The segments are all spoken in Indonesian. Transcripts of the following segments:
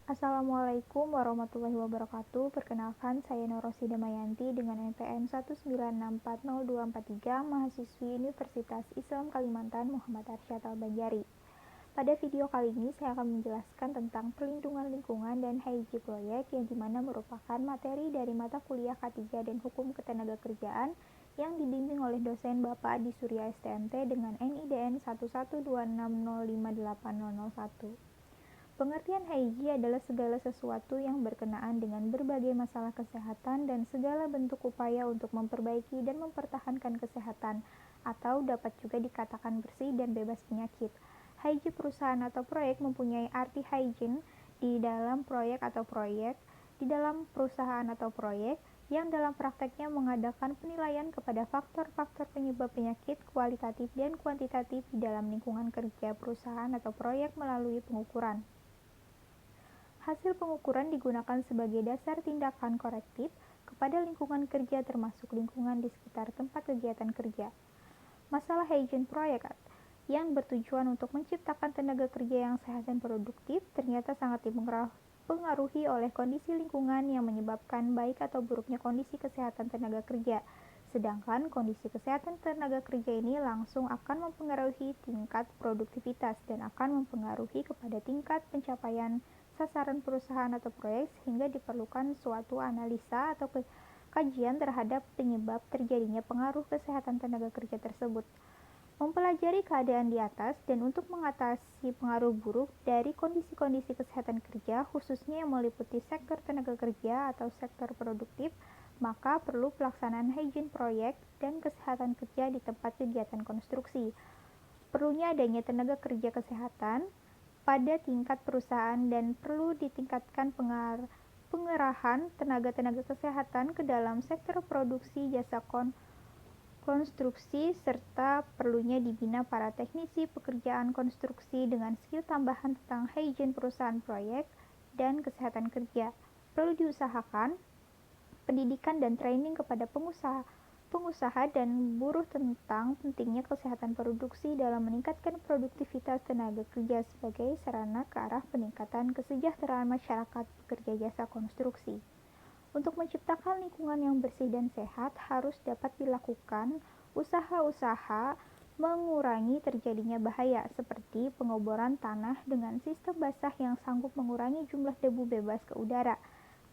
Assalamualaikum warahmatullahi wabarakatuh. Perkenalkan, saya Norosi Damayanti dengan NPM 1964024 mahasiswi Universitas Islam Kalimantan Muhammad Arsyad Al-Banjari. Pada video kali ini saya akan menjelaskan tentang perlindungan lingkungan dan HIG proyek yang dimana merupakan materi dari mata kuliah K3 dan Hukum Ketenagakerjaan yang dibimbing oleh dosen Bapak Adi Surya STMT dengan NIDN 11260580001. Pengertian HIG adalah segala sesuatu yang berkenaan dengan berbagai masalah kesehatan dan segala bentuk upaya untuk memperbaiki dan mempertahankan kesehatan, atau dapat juga dikatakan bersih dan bebas penyakit. HIG perusahaan atau proyek mempunyai arti hygiene di dalam proyek atau proyek, di dalam perusahaan atau proyek, yang dalam prakteknya mengadakan penilaian kepada faktor-faktor penyebab penyakit kualitatif dan kuantitatif di dalam lingkungan kerja perusahaan atau proyek melalui pengukuran. Hasil pengukuran digunakan sebagai dasar tindakan korektif kepada lingkungan kerja termasuk lingkungan di sekitar tempat kegiatan kerja. Masalah hygiene proyek yang bertujuan untuk menciptakan tenaga kerja yang sehat dan produktif ternyata sangat dipengaruhi oleh kondisi lingkungan yang menyebabkan baik atau buruknya kondisi kesehatan tenaga kerja. Sedangkan kondisi kesehatan tenaga kerja ini langsung akan mempengaruhi tingkat produktivitas dan akan mempengaruhi kepada tingkat pencapaian sasaran perusahaan atau proyek sehingga diperlukan suatu analisa atau kajian terhadap penyebab terjadinya pengaruh kesehatan tenaga kerja tersebut. Mempelajari keadaan di atas dan untuk mengatasi pengaruh buruk dari kondisi-kondisi kesehatan kerja khususnya yang meliputi sektor tenaga kerja atau sektor produktif, maka perlu pelaksanaan hygiene proyek dan kesehatan kerja di tempat kegiatan konstruksi. Perlunya adanya tenaga kerja kesehatan pada tingkat perusahaan dan perlu ditingkatkan pengerahan tenaga-tenaga kesehatan ke dalam sektor produksi jasa konstruksi serta perlunya dibina para teknisi pekerjaan konstruksi dengan skill tambahan tentang hygiene perusahaan proyek dan kesehatan kerja. Perlu diusahakan pendidikan dan training kepada pengusaha dan buruh tentang pentingnya kesehatan produksi dalam meningkatkan produktivitas tenaga kerja sebagai sarana ke arah peningkatan kesejahteraan masyarakat pekerja jasa konstruksi. Untuk menciptakan lingkungan yang bersih dan sehat harus dapat dilakukan usaha-usaha mengurangi terjadinya bahaya seperti pengoboran tanah dengan sistem basah yang sanggup mengurangi jumlah debu bebas ke udara.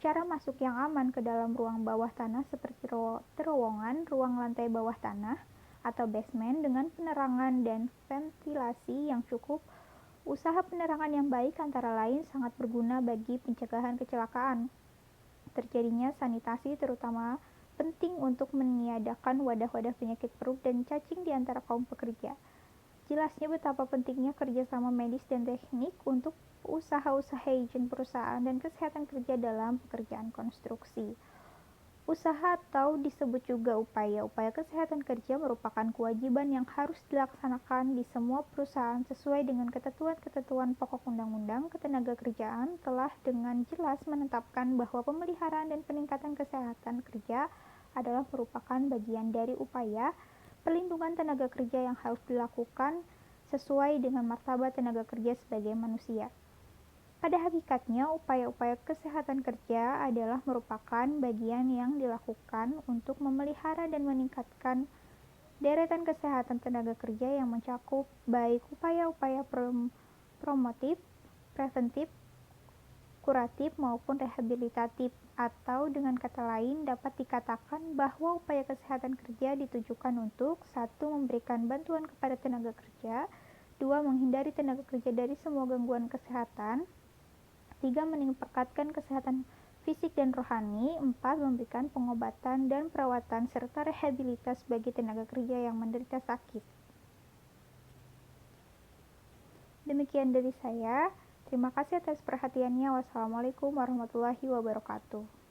Cara masuk yang aman ke dalam ruang bawah tanah seperti terowongan, ruang lantai bawah tanah, atau basement dengan penerangan dan ventilasi yang cukup. Usaha penerangan yang baik antara lain sangat berguna bagi pencegahan kecelakaan. Terjadinya sanitasi terutama penting untuk meniadakan wadah-wadah penyakit perut dan cacing di antara kaum pekerja. Jelasnya betapa pentingnya kerjasama medis dan teknik untuk usaha-usaha hygiene perusahaan dan kesehatan kerja dalam pekerjaan konstruksi. Usaha atau disebut juga upaya kesehatan kerja merupakan kewajiban yang harus dilaksanakan di semua perusahaan sesuai dengan ketentuan-ketentuan pokok Undang-Undang Ketenagakerjaan telah dengan jelas menetapkan bahwa pemeliharaan dan peningkatan kesehatan kerja adalah merupakan bagian dari upaya perlindungan tenaga kerja yang harus dilakukan sesuai dengan martabat tenaga kerja sebagai manusia. Pada hakikatnya, upaya-upaya kesehatan kerja adalah merupakan bagian yang dilakukan untuk memelihara dan meningkatkan deretan kesehatan tenaga kerja yang mencakup baik upaya-upaya promotif, preventif, kuratif maupun rehabilitatif, atau dengan kata lain dapat dikatakan bahwa upaya kesehatan kerja ditujukan untuk 1. Memberikan bantuan kepada tenaga kerja, 2. Menghindari tenaga kerja dari semua gangguan kesehatan, 3. Meningkatkan kesehatan fisik dan rohani, 4. Memberikan pengobatan dan perawatan serta rehabilitas bagi tenaga kerja yang menderita sakit. Demikian dari saya. Terima kasih atas perhatiannya. Wassalamualaikum warahmatullahi wabarakatuh.